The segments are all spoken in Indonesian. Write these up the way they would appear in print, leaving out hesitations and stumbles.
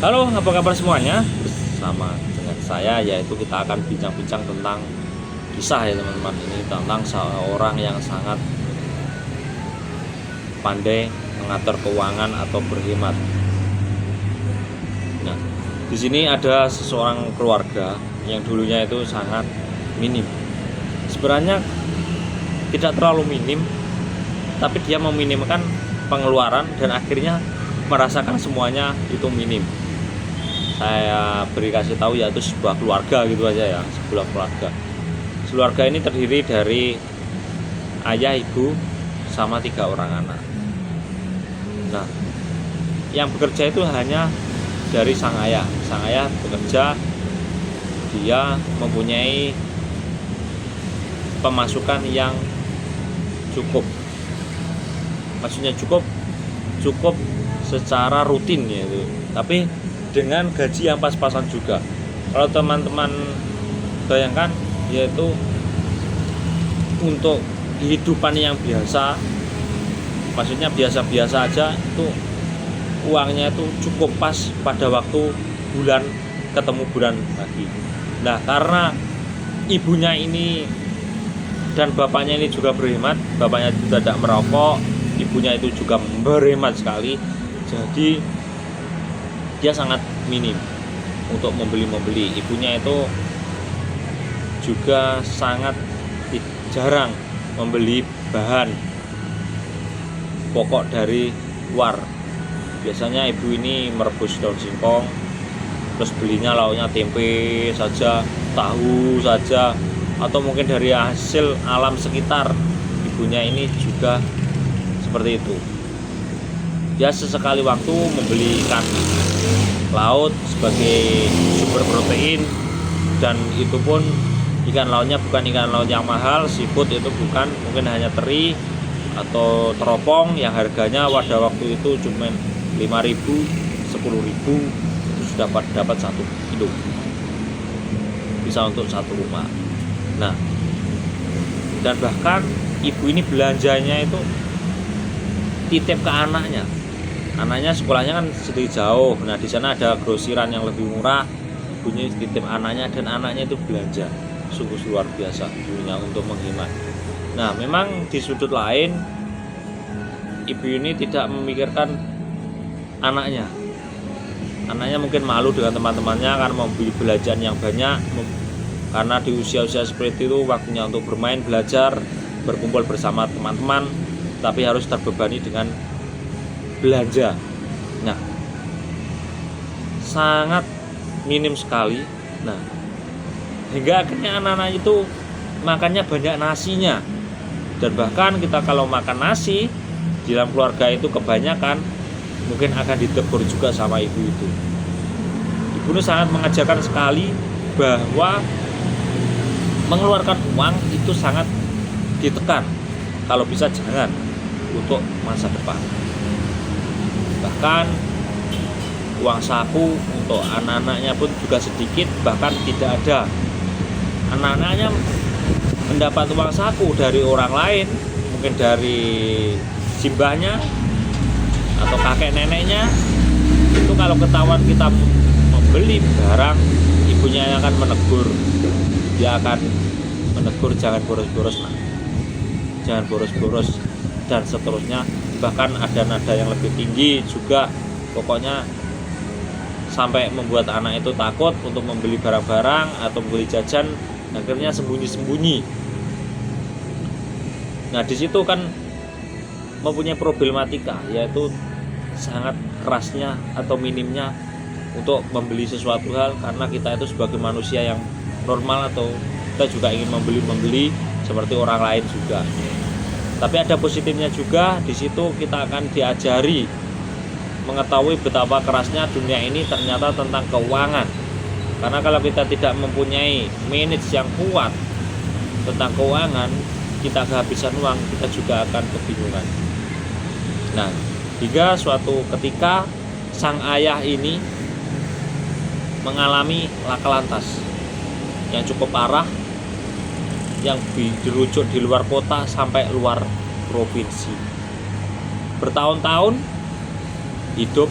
Halo, apa kabar semuanya? Bersama dengan saya, yaitu kita akan bincang-bincang tentang kisah ya teman-teman. Ini tentang seorang yang sangat pandai mengatur keuangan atau berhemat. Nah, di sini ada seseorang keluarga yang dulunya itu sangat minim. Sebenarnya tidak terlalu minim, tapi dia meminimkan pengeluaran dan akhirnya merasakan semuanya itu minim. Saya beri kasih tahu yaitu sebuah keluarga gitu aja ya, sebuah keluarga. Keluarga ini terdiri dari ayah, ibu, sama 3 orang anak. Nah, yang bekerja itu hanya dari sang ayah. Sang ayah bekerja, dia mempunyai pemasukan yang cukup. Maksudnya cukup secara rutin yaitu. Tapi dengan gaji yang pas-pasan juga. Kalau teman-teman bayangkan, yaitu untuk kehidupan yang biasa, maksudnya biasa-biasa aja, itu uangnya itu cukup pas pada waktu bulan ketemu bulan lagi. Nah, karena ibunya ini dan bapaknya ini juga berhemat, bapaknya juga tidak merokok, ibunya itu juga berhemat sekali, jadi dia sangat minim untuk membeli. Ibunya itu juga sangat jarang membeli bahan pokok dari luar. Biasanya ibu ini merebus daun singkong, terus belinya lauknya tempe saja, tahu saja, atau mungkin dari hasil alam sekitar. Ibunya ini juga seperti itu. Dia sesekali waktu membeli ikan laut sebagai sumber protein, dan itu pun ikan lautnya bukan ikan laut yang mahal, seafood itu bukan, mungkin hanya teri atau teropong yang harganya pada waktu itu cuma 5.000, 10.000 itu sudah dapat 1 kilo, bisa untuk 1 rumah. Nah, dan bahkan ibu ini belanjanya itu titip ke anaknya. Anaknya sekolahnya kan sedikit jauh. Nah, di sana ada grosiran yang lebih murah. Ibunya titip anaknya dan anaknya itu belanja. Sungguh luar biasa ibunya untuk menghemat. Nah, memang di sudut lain ibu ini tidak memikirkan anaknya. Anaknya mungkin malu dengan teman-temannya karena membeli belanjaan yang banyak. Karena di usia-usia seperti itu waktunya untuk bermain, belajar, berkumpul bersama teman-teman, tapi harus terbebani dengan belanja. Nah, sangat minim sekali. Nah, hingga akhirnya anak-anak itu makannya banyak nasinya. Dan bahkan kita kalau makan nasi di dalam keluarga itu kebanyakan, mungkin akan ditegur juga sama ibu itu. Ibu ini sangat mengajarkan sekali bahwa mengeluarkan uang itu sangat ditekan. Kalau bisa jangan, untuk masa depan. Bahkan uang saku untuk anak-anaknya pun juga sedikit, bahkan tidak ada. Anak-anaknya mendapat uang saku dari orang lain, mungkin dari simbahnya atau kakek neneknya. Itu kalau ketahuan kita membeli barang, ibunya akan menegur. Dia akan menegur, jangan boros-boros nak, jangan boros-boros, dan seterusnya. Bahkan ada nada yang lebih tinggi juga, pokoknya sampai membuat anak itu takut untuk membeli barang-barang atau membeli jajan, akhirnya sembunyi-sembunyi. Nah, di situ kan mempunyai problematika, yaitu sangat kerasnya atau minimnya untuk membeli sesuatu hal, karena kita itu sebagai manusia yang normal atau kita juga ingin membeli seperti orang lain juga. Tapi ada positifnya juga, di situ kita akan diajari mengetahui betapa kerasnya dunia ini ternyata tentang keuangan. Karena kalau kita tidak mempunyai manage yang kuat tentang keuangan, kita kehabisan uang, kita juga akan kebingungan. Nah, hingga suatu ketika sang ayah ini mengalami laka lantas yang cukup parah, yang dirujuk di luar kota sampai luar provinsi. Bertahun-tahun hidup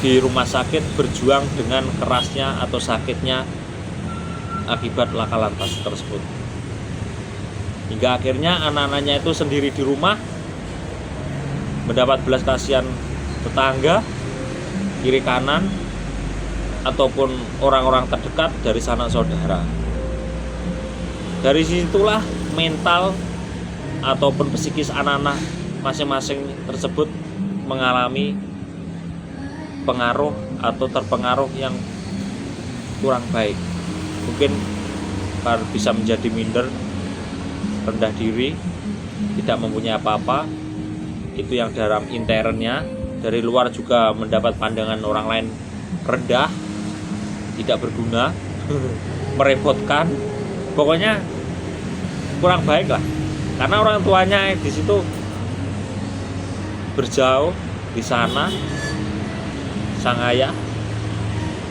di rumah sakit berjuang dengan kerasnya atau sakitnya akibat laka lantas tersebut. Hingga akhirnya anak-anaknya itu sendiri di rumah mendapat belas kasihan tetangga, kiri kanan, ataupun orang-orang terdekat dari sanak saudara. Dari situlah mental ataupun psikis anak-anak masing-masing tersebut mengalami pengaruh atau terpengaruh yang kurang baik. Mungkin bisa menjadi minder, rendah diri, tidak mempunyai apa-apa. Itu yang dalam internnya. Dari luar juga mendapat pandangan orang lain rendah, tidak berguna, merepotkan. Pokoknya kurang baik lah. Karena orang tuanya di situ berjauh di sana, sang ayah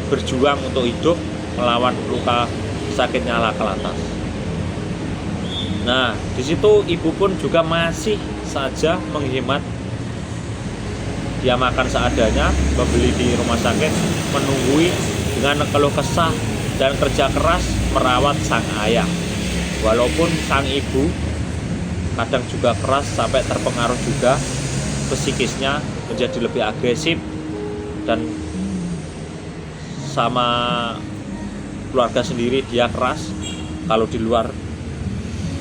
berjuang untuk hidup melawan luka sakitnya laka lantas. Nah, di situ ibu pun juga masih saja menghemat. Dia makan seadanya, membeli di rumah sakit, menunggui dengan keluh kesah dan kerja keras merawat sang ayah. Walaupun sang ibu kadang juga keras sampai terpengaruh juga psikisnya, menjadi lebih agresif dan sama keluarga sendiri dia keras, kalau di luar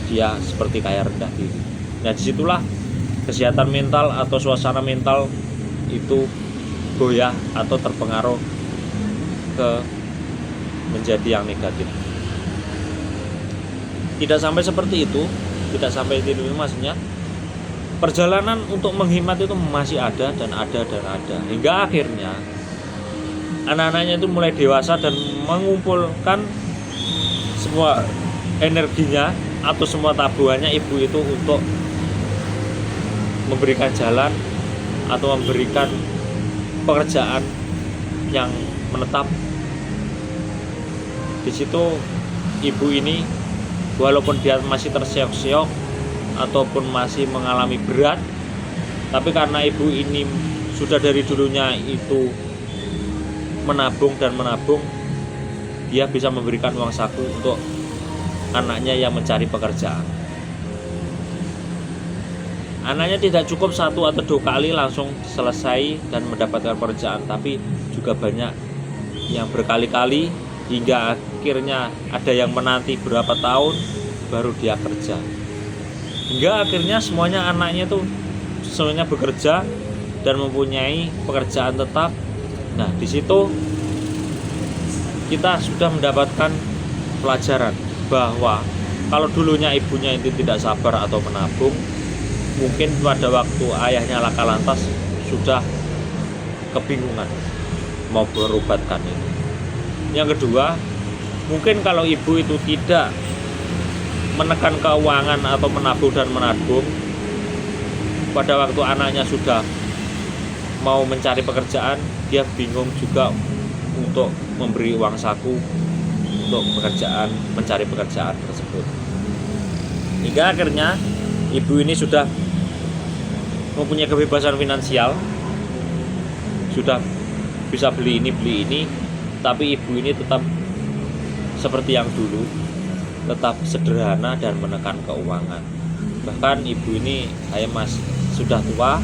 dia seperti kayak rendah diri. Nah, disitulah kesehatan mental atau suasana mental itu goyah atau terpengaruh ke menjadi yang negatif. Tidak sampai seperti itu, tidak sampai itu maksudnya. Perjalanan untuk menghemat itu masih ada dan ada dan ada, hingga akhirnya anak-anaknya itu mulai dewasa dan mengumpulkan semua energinya atau semua tabungannya ibu itu untuk memberikan jalan atau memberikan pekerjaan yang menetap. Di situ ibu ini walaupun dia masih terseok-seok ataupun masih mengalami berat, tapi karena ibu ini sudah dari dulunya itu menabung dan menabung, dia bisa memberikan uang saku untuk anaknya yang mencari pekerjaan. Anaknya tidak cukup satu atau dua kali langsung selesai dan mendapatkan pekerjaan, tapi juga banyak yang berkali-kali hingga akhirnya ada yang menanti berapa tahun baru dia kerja. Hingga akhirnya semuanya anaknya tuh semuanya bekerja dan mempunyai pekerjaan tetap. Nah, di situ kita sudah mendapatkan pelajaran bahwa kalau dulunya ibunya itu tidak sabar atau menabung, mungkin pada waktu ayahnya laka lantas sudah kebingungan mau berobatkan itu. Yang kedua, mungkin kalau ibu itu tidak menekan keuangan atau menabung dan menabung, pada waktu anaknya sudah mau mencari pekerjaan, dia bingung juga untuk memberi uang saku untuk pekerjaan, mencari pekerjaan tersebut. Hingga akhirnya ibu ini sudah mempunyai kebebasan finansial, sudah bisa beli ini, tapi ibu ini tetap seperti yang dulu, tetap sederhana dan menekan keuangan. Bahkan ibu ini sudah tua,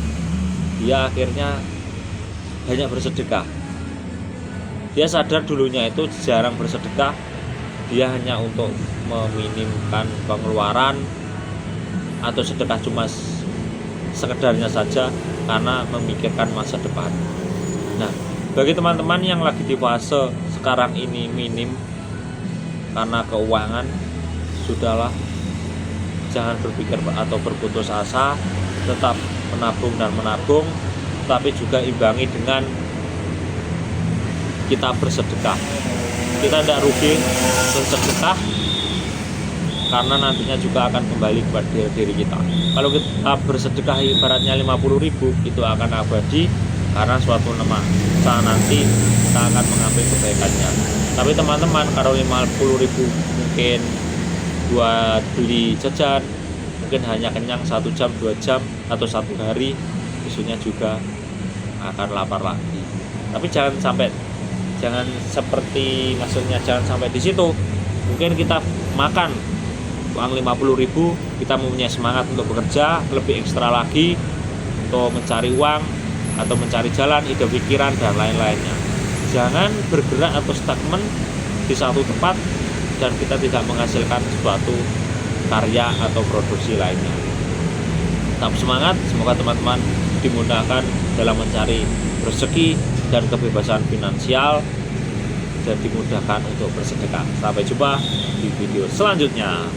dia akhirnya banyak bersedekah. Dia sadar dulunya itu jarang bersedekah, dia hanya untuk meminimkan pengeluaran atau sedekah cuma sekedarnya saja karena memikirkan masa depan. Nah, bagi teman-teman yang lagi di fase sekarang ini minim karena keuangan, sudahlah, jangan berpikir atau berputus asa, tetap menabung dan menabung, tapi juga imbangi dengan kita bersedekah. Kita tidak rugi bersedekah karena nantinya juga akan kembali kepada diri kita. Kalau kita bersedekah ibaratnya 50.000, itu akan abadi karena suatu saat nanti kita akan mengambil kebaikannya. Tapi teman-teman, kalau 50.000 mungkin buat beli jajan, mungkin hanya kenyang 1 jam, 2 jam, atau 1 hari, besoknya juga akan lapar lagi. Tapi jangan seperti, maksudnya jangan sampai di situ. Mungkin kita makan uang 50.000, kita mempunyai semangat untuk bekerja lebih ekstra lagi untuk mencari uang atau mencari jalan, ide pikiran dan lain-lainnya. Jangan bergerak atau stagnan di satu tempat dan kita tidak menghasilkan suatu karya atau produksi lainnya. Tetap semangat, semoga teman-teman dimudahkan dalam mencari rezeki dan kebebasan finansial dan dimudahkan untuk bersedekah. Sampai jumpa di video selanjutnya.